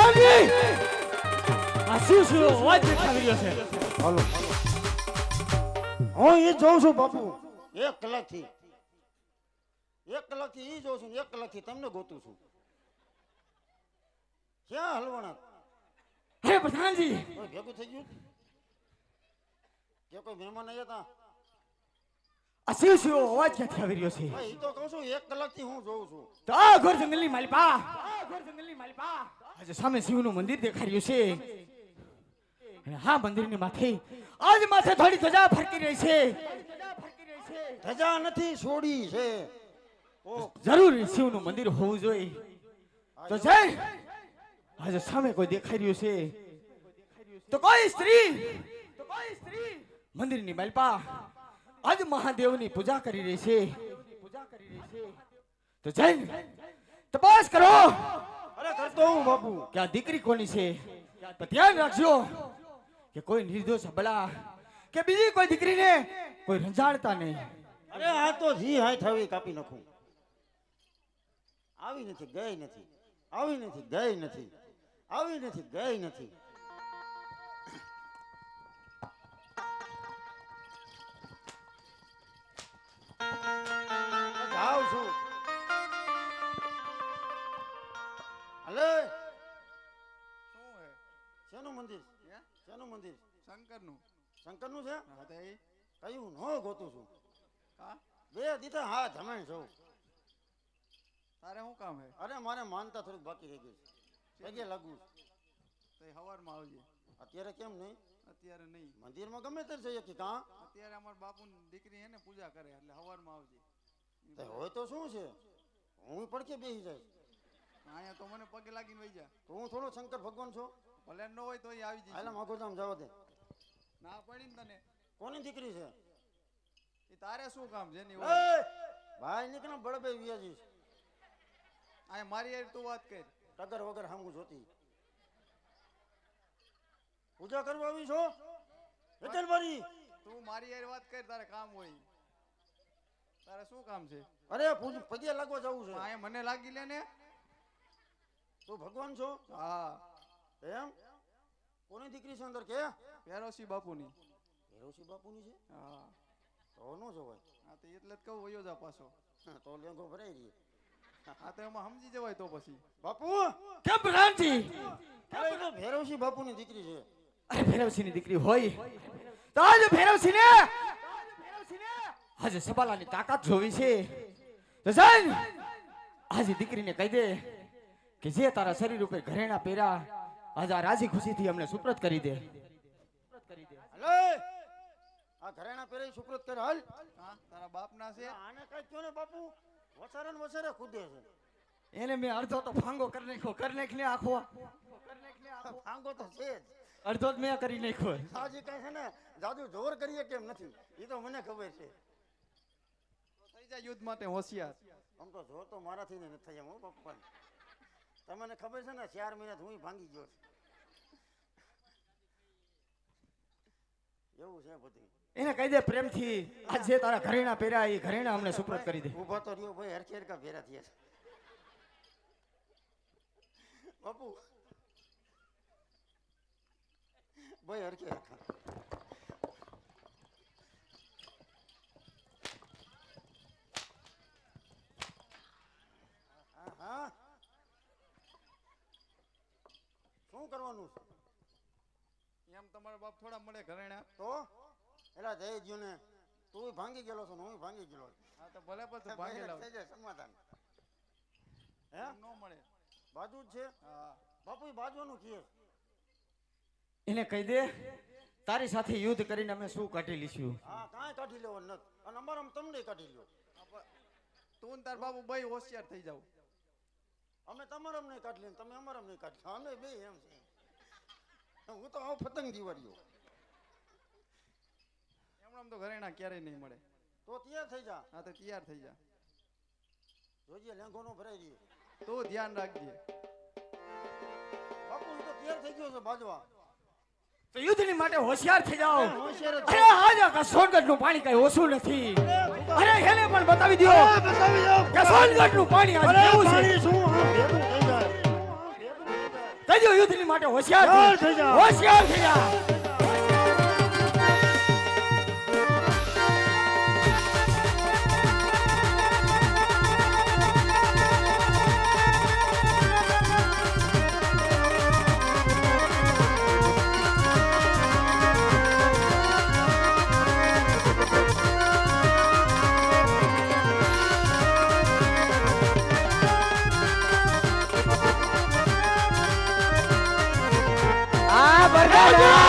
પ્રધાનજી આ શું શું અવાજ દેખાઈ રહ્યો છે? હાલો હું એ જોઉં છું બાપુ 1 કલાકથી ઈ જોઉં છું 1 કલાકથી તમને ગોતું છું. ક્યાં હલવાના? હે પ્રધાનજી કોઈ ભેગું થઈ ગયું કે કોઈ મહેમાન આવ્યા હતા? આ શું શું અવાજ ક્યાંથી આવી રહ્યો છે? ભાઈ ઈ તો કહું છું 1 કલાકથી હું જોઉં છું. તો આ ઘોર જંગલની માલિપા આજે સામે શિવનું મંદિર દેખાઈ રહ્યું છે અને હા મંદિરની માથે આજ માથે થોડી ધજા ફરકી રહી છે. ધજા નથી છોડી છે. ઓ જરૂર શિવનું મંદિર હોવું જોઈએ. તો જય આજે સામે કોઈ દેખાઈ રહ્યું છે તો કોઈ સ્ત્રી મંદિરની માલિપા આજ મહાદેવની પૂજા કરી રહી છે. તો જય તપાસ કરો અરે કરતો હું બાપુ. કે આ દીકરી કોની છે. તો ધ્યાન રાખજો કે કોઈ નિર્દોષ બળા કે બીજી કોઈ દીકરીને કોઈ રંજાડતા નહીં. અરે આ તો જી હાય થવી કાપી નાખું. આવી નથી ગઈ નથી આવી નથી ગઈ નથી આવી નથી ગઈ નથી. જાઉં છું. હલે શું હે? શેનું મંદિર? હે? શેનું મંદિર? શંકરનું. શંકરનું છે? હા તો એ કયું નો ગોતું છું. કા? 2 દીધા હા જમાઈ છું. તારે શું કામ હે? અરે મારે માનતા થોડીક બાકી રહી ગઈ છે. પગે લાગુ તો એ હવારમાં આવજે. અત્યારે કેમ નહીં? અત્યારે નહીં. મંદિરમાં ગમે તે જઈએ કે કાં અત્યારે અમાર બાપુની દીકરી હે ને પૂજા કરે એટલે હવારમાં આવજે. તે હોય તો શું છે? હું પડકે બેસી જાય અહીંયા તો મને પગે લાગીને વઈ જા. તો હું થોડો શંકર ભગવાન છું. ભલે ન હોય તો એ આવી હાલે જશે. માગોધામ જવા દે. ના પડી ને તને. કોની દીકરી છે? એ તારે શું કામ છે ની એ ભાઈ નીકળે બળબે વિયાજી આ મારી યાર તું વાત કર. ટગર વગર હામું જોતી પૂજા કરવા આવી છો? વેતનવારી તું મારી યાર વાત કર. તારે કામ હોય. તારે શું કામ છે? અરે પગે લાગવા જવું છે. અહીંયા મને લાગી લે ને. તું ભગવાન છો? હા એમ કોની દીકરી છે અંદર કે? પેરોસી બાપુની. ભેરવસી બાપુની છે? હા તો નો જોવાય. હા તો એટલે જ કહું વયો જા પાછો. તો લેંગો ભરાઈ રહી. હા તો એમાં સમજી જવાય તો પછી. બાપુ કેમ પ્રધાનજી? અરે એ તો ભેરવસી બાપુની દીકરી છે. અરે ભૈરવસિંહની દીકરી હોય તો આજે ભૈરવસિંહને આજે સબાલાની તાકાત જોવી છે. તો જાન આજે દીકરીને કહી દે કે જે તારા શરીર ઉપર ઘરેણા પહેર્યા આજે આ રાજી ખુશીથી અમને સુપ્રત કરી દે. હલે આ ઘરેણા પહેરે સુપ્રત કર હાલ. હા તારા બાપના છે. આને કઈ કયો ને બાપુ વસારે ને વસારે કૂદે છે. એને મેં અડધો તો ફાંગો કરી નાખને આખો ફાંગો તો છે જ. અડધો જ મેં કરી નાખ્યો. હાજી કઈ છે ને જાદુ જોર કરીએ કેમ નથી એ તો મને ખબર છે. તો થઈ જાય યુદ્ધ માટે હોશિયાર. આમ તો જોર તો મારાથી ને નથી થઈ એમ હો પપ્પા. તમને ખબર છે ને 4 મહિના હું ભાંગી ગયો છું. એવું છે બધું. એને કહી દે પ્રેમથી આજ જે તારા ઘરેણા પહેર્યા એ ઘરેણા અમને સુપ્રત કરી દે. ઉભો તો રહ્યો ભાઈ હરખી હરખા ભેરા થયા છે. બાપુ ભાઈ હરખી હરખા. હા શું કરવાનું છે? એમ તમારા બાપ થોડા મળે ઘરેણા. તો એલા જઈ ગયો ને તું ભાંગી ગયેલો છો ને હું ભાંગી ગયેલો. હા તો ભલે પછી ભાંગી લાવ. થઈ જાય સમાધાન. હે ન મળે. બાજુ જ છે. હા બાપુ એ બાજુનું કીએ. એને કહી દે તારી સાથે યુદ્ધ કરીને અમે શું કાઢી લીધું. હા કાંઈ કાઢી લેવાનું નથી અને અમારા તમને કાઢી લ્યો. તું ને તાર બાપુ ભાઈ હોશિયાર થઈ જાવ. અમે તમારા નહીં કાઢી લઈએ તમે અમારા નહીં કાઢી. અમે બે એમ છે. હું તો આવું પતંગ જીવાડ્યો. એમણામ તો ઘરેણા ક્યારેય નહીં મળે. તો તૈયાર થઈ જા. હા તો તૈયાર થઈ જા. જોજે લેંઘો નો ભરાઈ રહ્યો. તું ધ્યાન રાખજે. બાપુ એ તો તૈયાર થઈ ગયો છે બાજવા. તો યુદ્ધની માટે હોશિયાર થઈ જાઓ. હોશિયાર જ અરે આજે સોનગઢનું પાણી કઈ ઓછું નથી. અરે એને પણ બતાવી દો કે સોનગઢનું પાણી આજે કેવું છે. શું ભેગું થઈ જાય. કહી આજે યુદ્ધની માટે હોશિયાર તૈયાર થઈ જા. હોશિયાર થઈ જા. આ બરગાડા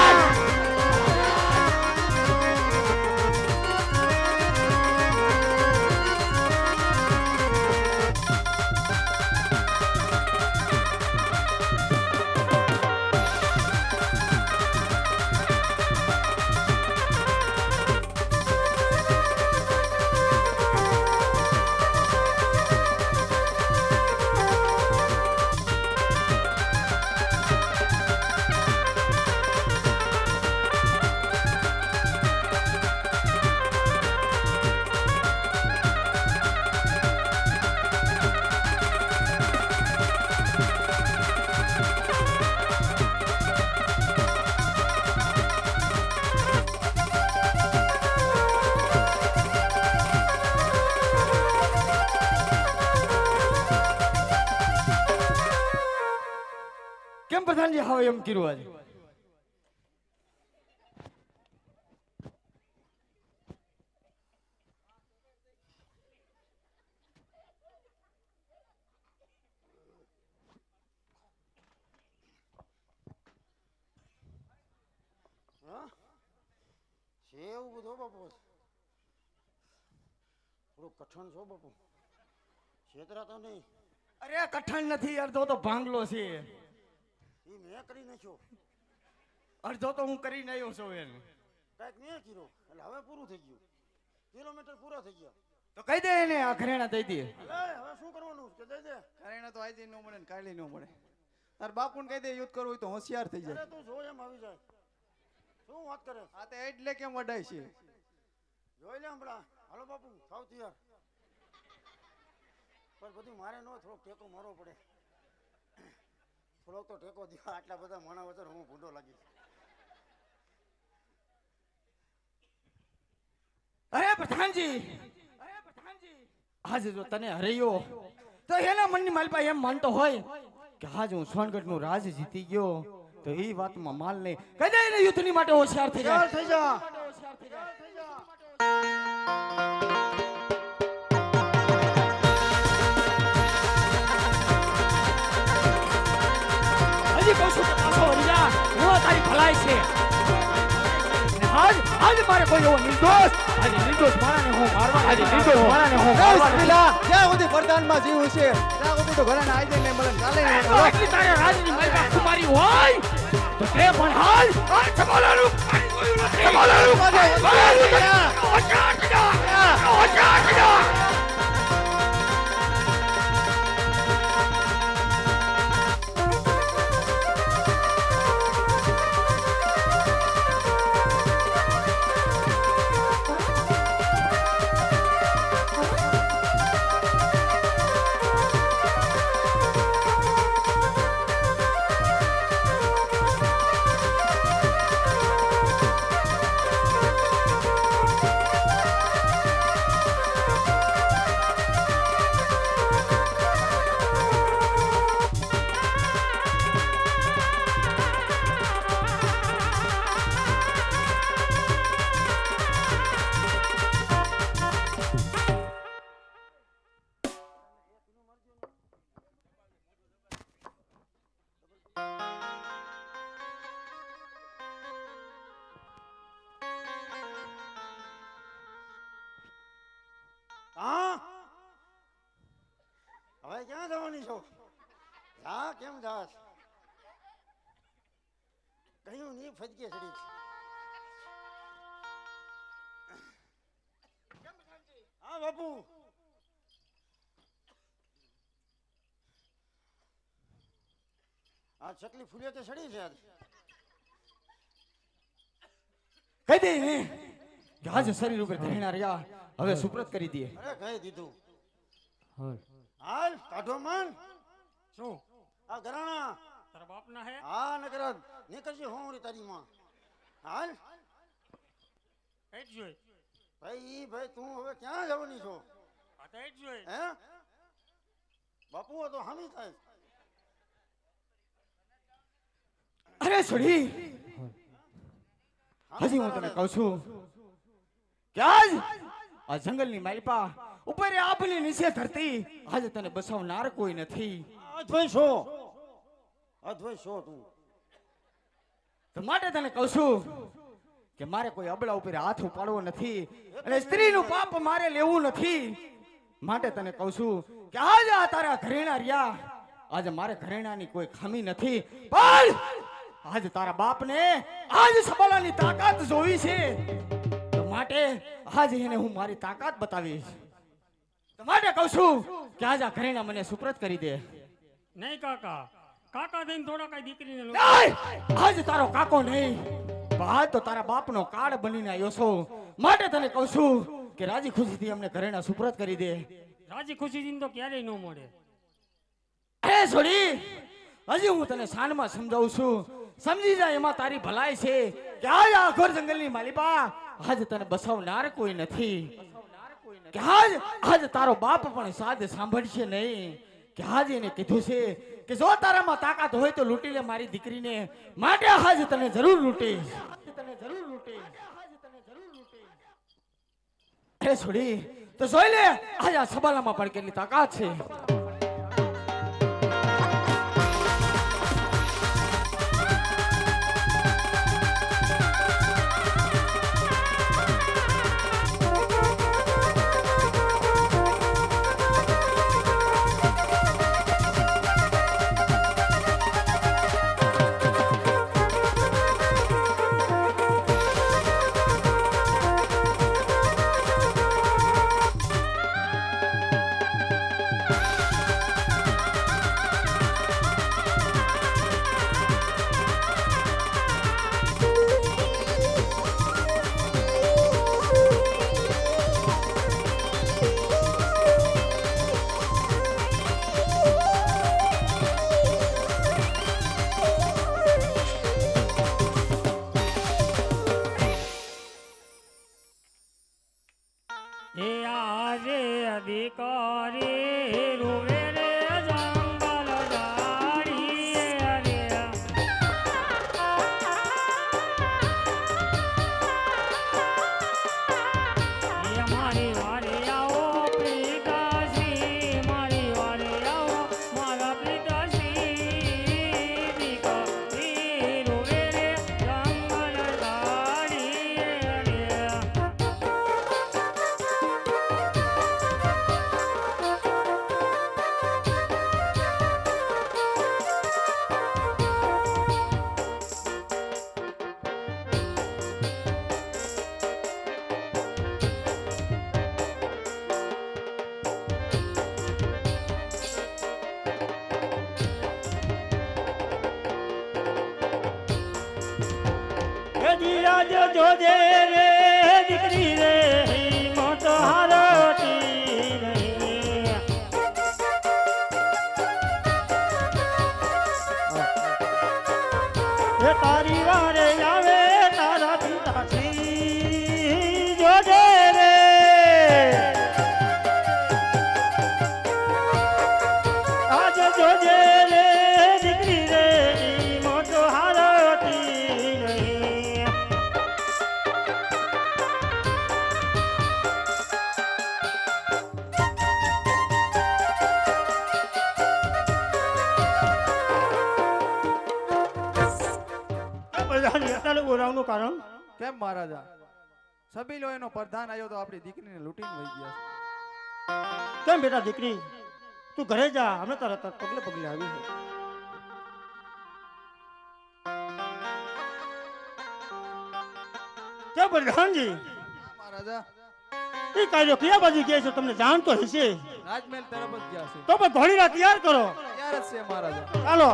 કેમ પ્રધાનજી હવે એમ કર્યું આજે? હા છે એવું બધું બાપુ થોડું કઠણ છો બાપુ છેતરા તો નહીં અરે કઠણ નથી, અડધો તો ભાંગલો છે, એ મેં કરી નાખ્યો અડધો તો હું કરીને આવ્યો છું એને. કાંઈક મેં કર્યો એટલે હવે પૂરું થઈ ગયું કિલોમીટર પૂરા થઈ ગયા તો કહી દે એને આ ઘરેણા દઈ દે. હવે શું કરવાનું કે દઈ દે ઘરેણા તો આજે ન મળે ને કાલે ન મળે. તાર બાપુને કહી દે યુદ્ધ કરવું હોય તો હોશિયાર થઈ જાય. અરે તું જો એમ આવી જાય શું વાત કરે આ તો એટલે કેમ વડાય છે. જોઈ લે હમણાં હાલો બાપુ થાવ તૈયાર પણ બધું મારે ન થોડોક ટેકો મારવો પડે થોડોક તો ટેકો દીધો આટલા બધા માણા વગર હું ભૂંડો લાગી અરે પ્રધાનજી આજે જો તને હરાયો તો એના મનની માલપા એમ માનતો હોય કે આજ હું સોનગઢ નું રાજ જીતી ગયો, તો એ વાતમાં માલ નહીં. કહી દે એને યુદ્ધની માટે હોશિયાર થઈ જાય. થઈ જા હજી કહું છું કે પાછો વળી જા, એવો તારી ભલાઈ છે. અને આજ મારે કોઈ એવો નિર્દોષ માણસને હું મારવાનો. જ્યાં સુધી વરદાનમાં જીવ છે ત્યાં સુધી તો ઘરેણા આજે નહીં મળે ને કાલે નહીં મળે. આટલી તારે રાજની માલપા કુમારી હોય તો તે પણ હાલ આ ચમાલાનું પાણી જોયું નથી. ચમાલાનું પાણી હોશિયાર થઈ જા. હોશિયાર થઈ જા. હા હવે ક્યાં જવાની છો હા કેમ જાસ કયું ની ફજકે ચડી છે હા બાપુ આ ચકલી ફૂલે તે ચડી છે આજ કહી દે ને કે આજે શરીર ઉપર ઘરેણા રહ્યા, હવે સુપ્રત કરી દે. અરે કહી દીધું હાલ કાઢો મન શું આ ઘરાણા તારા બાપના હે હા નકર નીકળશે હોંરી તારી માં હાલ એટ જોઈ ભાઈ ભાઈ તું હવે ક્યાં જવાની છો આ તો એટ જોઈ હે બાપુ તો હામી થાય અરે છોડી હજી હું તને કહું છું કે આજ આ જંગલની માલિપા ઉપર આપની નીચે ધરતી આજે તને બસાવનાર કોઈ નથી. અધ્વય છો તું તો માટે તને કહું છું કે મારે કોઈ અબળા ઉપર હાથ ઉપાડવો નથી અને સ્ત્રીનું પાપ મારે લેવું નથી. માટે તને કહું છું કે આજે આ તારા ઘરેણા રહ્યા આજે મારે ઘરેણાની કોઈ ખામી નથી પણ આજે તારા બાપને આજ સબલાની તાકાત જોવી છે તો માટે આજે એને હું મારી તાકાત બતાવીશ. તો માટે કહું છું કે આજે આ ઘરેણા મને સુપ્રત કરી દે. નહીં કાકા કાકા થઈને થોડા કઈ દીકરીને લો નહીં! આજ તારો કાકો નહીં પણ આજ તો તારા બાપનો કાળ બનીને આવ્યો છો. માટે તને કહું છું કે રાજી ખુશીથી અમને ઘરેણા સુપ્રત કરી દે. રાજી ખુશી તો ક્યારેય ન મળે. અરે છોડી હજી હું તને શાનમાં સમજાવું છું સમજી જા એમાં તારી ભલાઈ છે કે આજ આ ઘોર જંગલની માલિપા આજ તને બસાવનાર કોઈ નથી કે આજ તારો બાપ પણ સાદ સાંભળશે નહીં કે આજ એને કીધું છે કે જો તારામાં તાકાત હોય તો લૂંટી લે મારી દીકરીને માટે આજ તને જરૂર લૂંટીશ. અરે છોડી તો જોઈ લે આજ આ સબાલામાં પણ કેટલી તાકાત છે. એ આજે અધિકારી રૂવે રે જંગલ જાડી રે એ મારી વારે આવો પિતાશ્રી મારી વારે આવો મારા પિતાશ્રી દીકરી રૂવે રે જંગલ જાડી રે રાજ જોજે રે દીકરી રે મોટ હારતી રે એ તારી વારે આવે તારા પિતાશ્રી જોજે રે આજ જોજે રે દીકરી રે મોટ હારતી રે ઓરાવનું કારણ કેમ મહારાજા સબીલો એનો પ્રધાન આવ્યો તો આપણી દીકરીને લૂંટીને વહી ગયા છે. કેમ બેટા દીકરી તું ઘરે જા અમે તરત પગલે પગલે આવી છે કેમ પ્રધાનજી મહારાજા એ કાર્યો કયા બાજુ ગયા છે તમને જાણ તો હશે રાજમહેલ તરફ જ ગયા છે. તો પણ ઘોડીના તૈયાર કરો તૈયાર જ છે મહારાજા. ચાલો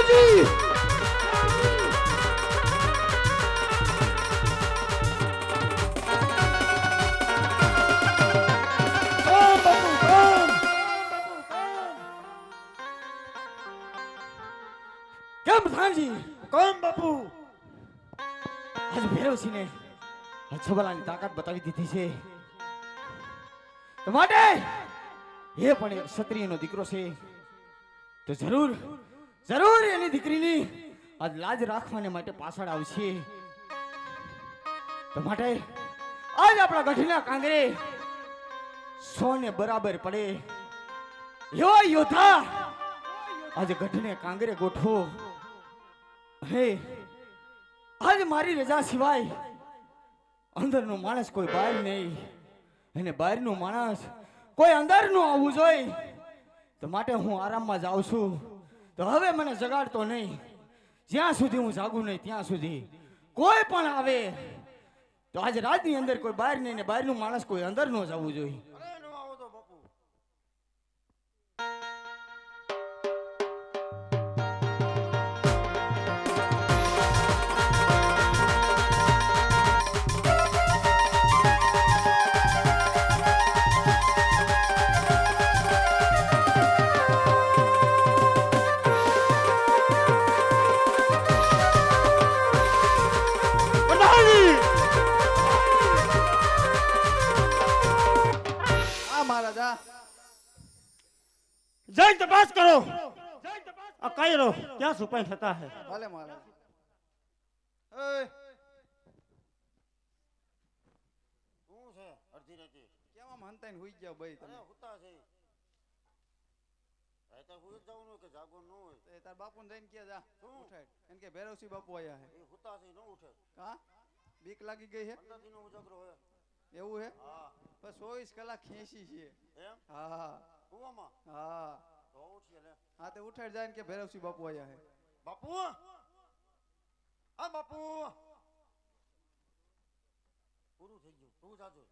પ્રધાનજી કામ બાપુ કામ કેમ પ્રધાનજી કામ બાપુ આજ ભૈરવસિંહને છબલાની તાકાત બતાવી દીધી છે તો માટે એ પણ એક ક્ષત્રિયનો દીકરો છે તો જરૂર જરૂર એની દીકરીની આજ લાજ રાખવાને માટે પાછળ આવશે તો માટે આજ આપણા ગઢના કાંગરે સોને બરાબર પડે એવો યોદ્ધા આજે ગઢને કાંગરે ગોઠવો હે આજ મારી રજા સિવાય અંદરનો માણસ કોઈ બહાર નહીં અને બહારનો માણસ કોઈ અંદરનું આવવું જોઈએ તો માટે હું આરામમાં જાઉં છું તો હવે મને જગાડતો નહીં જ્યાં સુધી હું જાગું નહીં ત્યાં સુધી કોઈ પણ આવે તો આજે રાજની અંદર કોઈ બહાર નહીં ને બહારનું માણસ કોઈ અંદર ન જવું જોઈએ અરે નો આવો તો બાપુ આ મહારાજા જઈ તપાસ કરો આ કાયરો ક્યાં છુપાઈ થતા હે ભલે મહારાજ શું છે અડધી રાતે કેમ આમ હંતાઈને હુઈ ગયા ભાઈ તમે અરે હુતા છે રાતે હુઈ જ જવાનું કે જાગવાનું ન હોય તે તાર બાપુને જઈને કે જા શું? ઉઠાડ એમ કે ભૈરવસિંહ બાપુ આયા હે એ હુતા છે ન ઉઠે કા બીક લાગી ગઈ હે 15 દિનો ઉજાગરો હોય એવું હે હા બસ 24 કલાક ખેંચી છે એમ હા કુવામાં હા તો ઉઠીએ લે હા તે ઉઠાડ જાય ને કે ભૈરવસિંહ બાપુ આયા હે બાપુ આ બાપુ પૂરું થઈ ગયું તું જાજો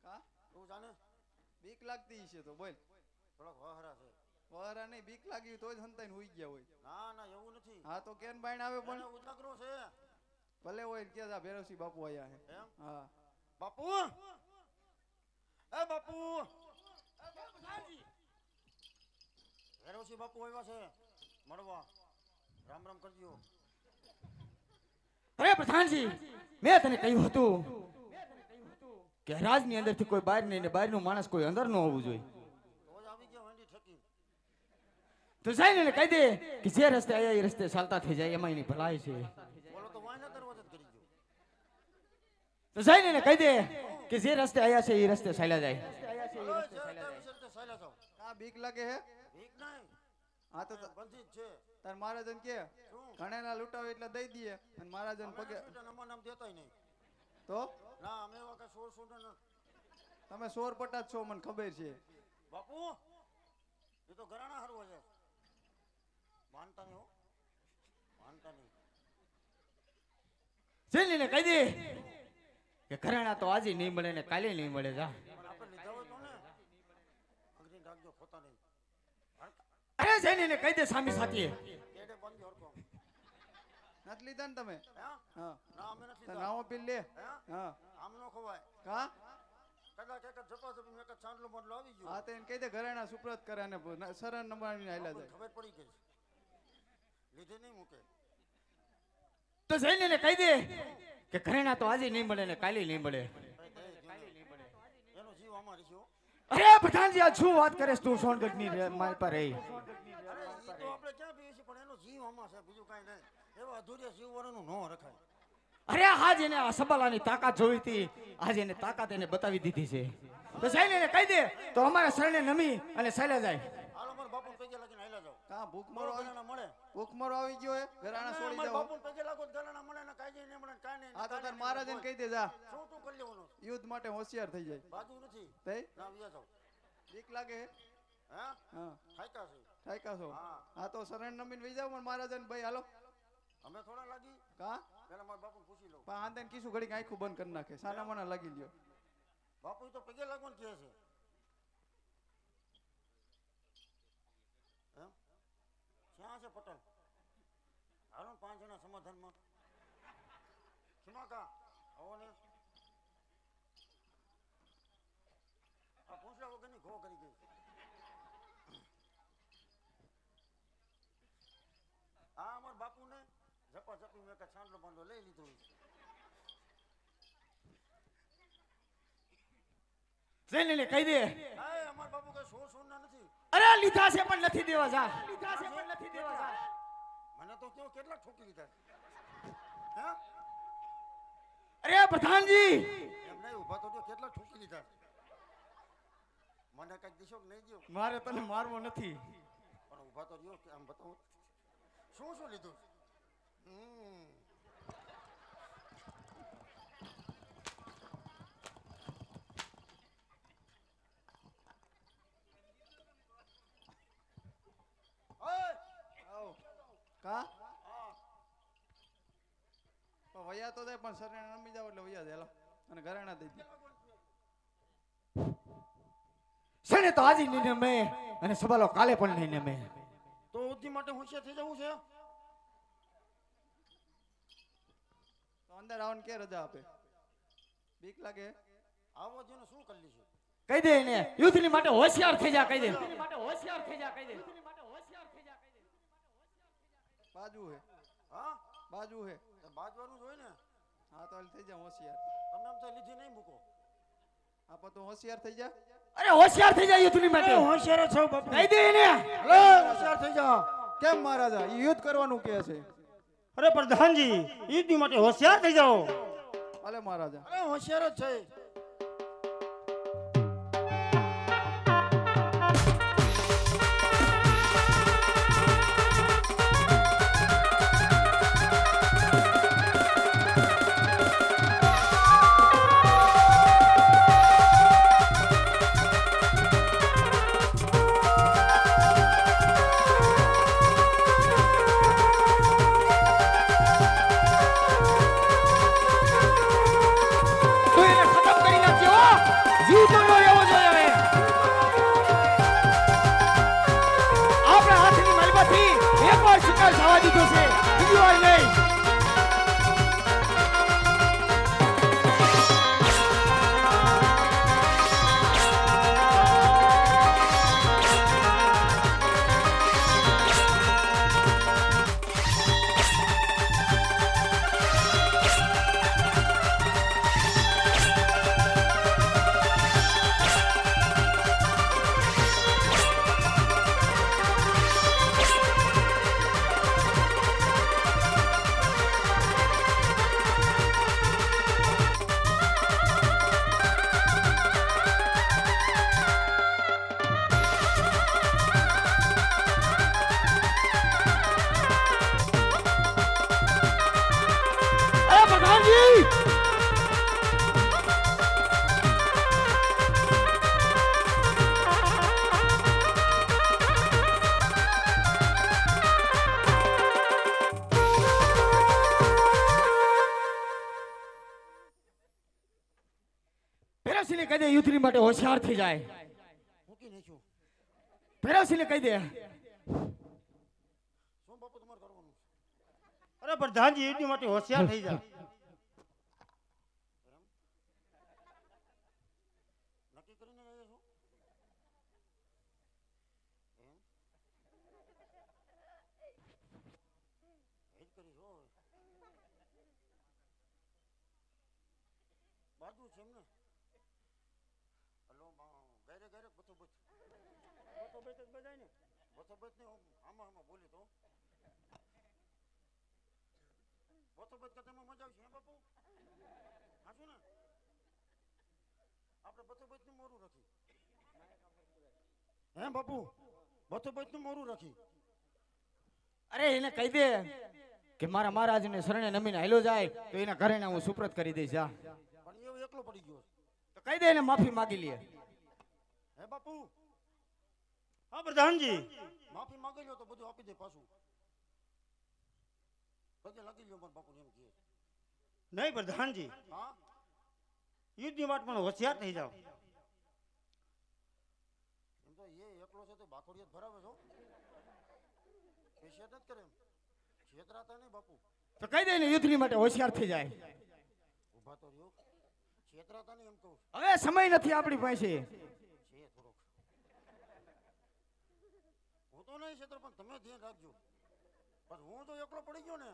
કા તું જાને બીક લાગતી છે તો બોલ થોડાક વહરા છે વહરા નહીં બીક લાગી તો જ હંતાઈને હુઈ ગયા હોય ના ના એવું નથી હા તો કેન બાઈન આવે પણ એને ઉજાગરો છે ભલે હોય ને કે જા ભૈરવસિંહ બાપુ આયા હે એમ હા બાપુ એ બાપુ ભૈરવસિંહ બાપુ આવ્યા છે મળવા રામ રામ કરજો અરે પ્રધાનજી મેં તને કહ્યું હતું કે રાજની અંદરથી કોઈ બહાર નહીં ને બહારનું માણસ કોઈ અંદર ન હોવું જોઈએ તો જ આવી ગયા વેંડી ઠકી તો જઈને એને કહી દે કે જે રસ્તે આયા એ રસ્તે ચાલતા થઈ જાય એમાં એની ભલાઈ છે બોલો તો વાયના દરવાજે જ કરી ગયો તો જઈને એને કહી દે કે જે રસ્તે આયા છે એ રસ્તે ચાલ્યા જાય કા બીક લાગે હે હા તો બંધી જ છે તાર મહારાજન કે શું ઘણેના લૂંટાવે એટલે દઈ દઈએ અને મહારાજન પગે નામ દેતાય નહીં તો ના અમે એવા કઈ સોળ સોળ તમે સોર પટા જ છો મને ખબર છે બાપુ એ તો ઘરાણા હરવો છે માનતા નહીં હો માનતા નહીં જઈને એને કહી દે કે ઘરેણા તો આજે નહીં મળે ને કાલે નહીં મળે જા પણ આપણે લીધા હોય તો ને અંગ્રેજી રાખજો ખોતા નહીં અરે જઈને એને કહી દે સામી સાથીએ કેડે બંધ હરકો નથી લીધા ને તમે હે હા ના અમે નથી તો લીધા નાવો પી લે હે હા આમ નો ખવાય કા કદાચ એક ઝપાઝપી મેં એક ચાંદલો મોડલો આવી ગયો હા તો એને કહી દે ઘરેણા સુપ્રત કરે અને શરણ નંબરની હાલ્યા આપણને જાય ખબર પડી ગઈ લીધે નહીં મૂકે તો જઈને એને કહી દે કે ઘરેણા તો આજે નહીં મળે ને કાલે નહીં મળે એનો જીવ અમારી છે હો. અરે પ્રધાનજી આ શું વાત કરે છે તું સોનગઢની મારી પર રહી અરે ઈ તો આપણે ક્યાં પીએ છીએ પણ એનો જીવ આમાં છે બીજું કાંઈ નહીં એવા અધૂરિયા જીવ વાળાનું ન રખાય અરે આજ એને આ સબાલાની તાકાત જોઈ હતી આજે એને તાકાત એને બતાવી દીધી છે તો જઈને એને કહી દે તો અમારા શરણે નમી અને ચાલ્યા જાય હાલો મારા બાપુ પગે લાગીને હાલ્યા જાઓ કા ભૂખમરો આવી ઘરાણા મળે ભૂખમરો આવી ગયો હે ઘરાણા છોડી મારા જાઓ બાપુ પગે લાગો તો ઘરાણા મળે ને કાંઈ નહીં મળે ને કાંઈ નહીં હા તો તાર મહારાજને કહી દે જા શું તું કરી લેવાનું યુદ્ધ માટે હોશિયાર થઈ જાય બાજુ નથી તે ના વિયા જાઓ બીક લાગે હે હે હા થાક્યા છે ઠાયકા છો હા. હા તો શરણ નમીન વઈ જાવ પણ મહારાજને ભાઈ હાલો અમે થોડા લાગી કા પેલા મારા બાપુ પૂછી લઉં પણ આંદેન કીશું ઘડીક આંખું બંધ કરી નાખે સાના મના લાગી લ્યો બાપુ તો પગે લાગવાનું કહે છે એમ ક્યાં છે પટેલ હાલો ને 5 જણા સમાધાનમાં. ખીમા કા આવો ને. આ પૂછ્યા વગરની ઘો કરી ગઈ. આ અમાર બાપુને ઝપાઝપી મેં કાંઈ છાંડલો પાંડલો લઈ લીધો. જઈને લે કહી દે. હા અમાર બાપુ કઈ સોર ના નથી. અરે લીધા છે પણ નથી દેવા જા. લીધા છે પણ નથી દેવા જા. મને તો કેવો કેટલા ઠોકી લીધા. હે અરે પ્રધાનજી એમ નહીં ઊભા તો જો કેટલા ઠોકી લીધા. મને કઈ દિશો નહીં દ્યો. મારે તને મારવો નથી. પણ ઊભા તો રહ્યો કે આમ બતાવું શું શું લીધું. આવો કા વયા તો જાય પણ શરણે નમી જાવ એટલે વયા જાય અને ઘરેણા દઈ દે. સણે તો આજે નહીં નમે અને સવાલો કાલે પણ નહીં નમે. તો ઉદ્ધી માટે હોશિયાર થઈ જવું છે. તો અંદર આવન કે રજા આપે બીક લાગે. આવો જેને શું કરી લીધું. કહી દે એને યુદ્ધની માટે હોશિયાર થઈ જા કહી દે. યુદ્ધની માટે હોશિયાર થઈ જા કહી દે. યુદ્ધની માટે હોશિયાર થઈ જા કહી દે. બાજુ હે હા બાજુ હે તો બાજવાનું જ હોય ને. હા તો હાલ થઈ જા હોશિયાર. તમે આમ તો લીધી નહીં મૂકો. આપો તો હોશિયાર થઈ જા. અરે હોશિયાર થઈ જા યુદ્ધની માટે. હોશિયાર છો બાપુ. કહી દે એને. હલો હોશિયાર થઈ જા. કેમ મહારાજા ઈ યુદ્ધ કરવાનું કહે છે. અરે પ્રધાનજી યુદ્ધ માટે હોશિયાર થઈ જાઓ. ભલે મહારાજા. અરે હોશિયાર જ છે. તું એને ખતમ કરી નાખજે હો. જીવ તો ન રહેવો જોઈએ હવે. આપણા હાથની મલબાથી એકવાર શિકાર થવા દીધો છે બીજી વાર નહીં. અરે પ્રધાનજી ભેરવસિંહને કહી દે યુદ્ધની માટે હોશિયાર થઈ જાય. મૂકી નાખ્યું. ભેરવસિંહને કહી દે. શું બાપુ તમારે કરવાનું છે. અરે પ્રધાનજી યુદ્ધ માટે હોશિયાર થઈ જાઓ. નક્કી કરીને આવ્યા છો. એમ એ જ કરીશ હો. બાજુ છે એમને. હલો ગાયરે ગાયરે બતો બત જ બજાય ને. બતો બત ને આમાં આમાં બોલી તો બતો બત કરતા મજા આવશે. હે બાપુ હાશું ને આપણે બતો બત નું મોરું રાખી. હે બાપુ બતો બત નું મોરું રાખી. અરે એને કહી દે કે મારા મહારાજને શરણે નમીને હાલ્યો જાય તો એના ઘરે હું સુપ્રત કરી દઈશ. જા પણ એવું એકલો પડી ગયો. તો કહી દે એને માફી માંગી લે. હે બાપુ હા પ્રધાનજી માફી માંગી લ્યો તો બધું આપી દે પાછું. પગે લાગી લ્યો મારા બાપુ એમ કહે. નહીં પ્રધાનજી હા યુદ્ધ માટે પણ હોશિયાર થઈ જાઓ. એમ તો એ એકલો છે તો બાકોડિયત ભરાવે છો. પેશિયત જ કરે એમ છે. છેતરાતા નહીં બાપુ. તો કહી દે ને યુદ્ધની માટે હોશિયાર થઈ જાય. ઊભા તો રહ્યો. છેતરાતા નહીં એમ કહું છું. હવે સમય નથી આપણી પાસે. છે થોડોક. હું તો નહીં છેતર, પણ તમે ધ્યાન રાખજો. બસ હું તો એકલો પડી ગયો ને.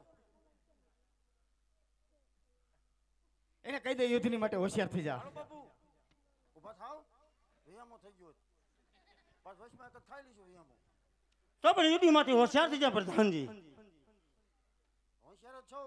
એને કહી દે યુદ્ધની માટે હોશિયાર થઈ જા. હાલો બાપુ ઊભા થાવ. વિયામો થઈ ગયો. બસ વચમાં એક જ ખાઈ લઈશું વિયામો. તો પણ યુદ્ધમાંથી હોશિયાર થઈ જાય પ્રધાનજી. હોશિયાર જ છો.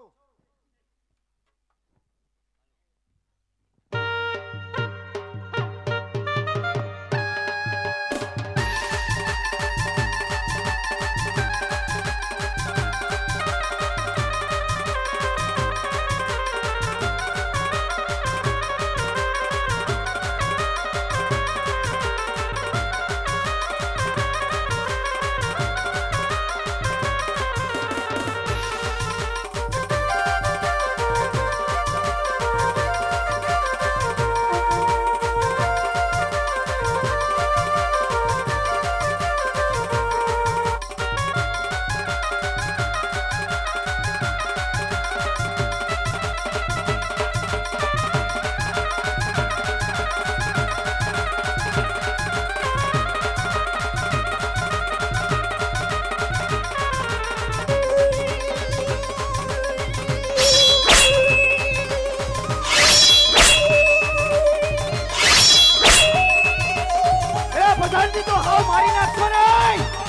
પ્રધાનજી તો હાવ મારી નાખશો નહીં.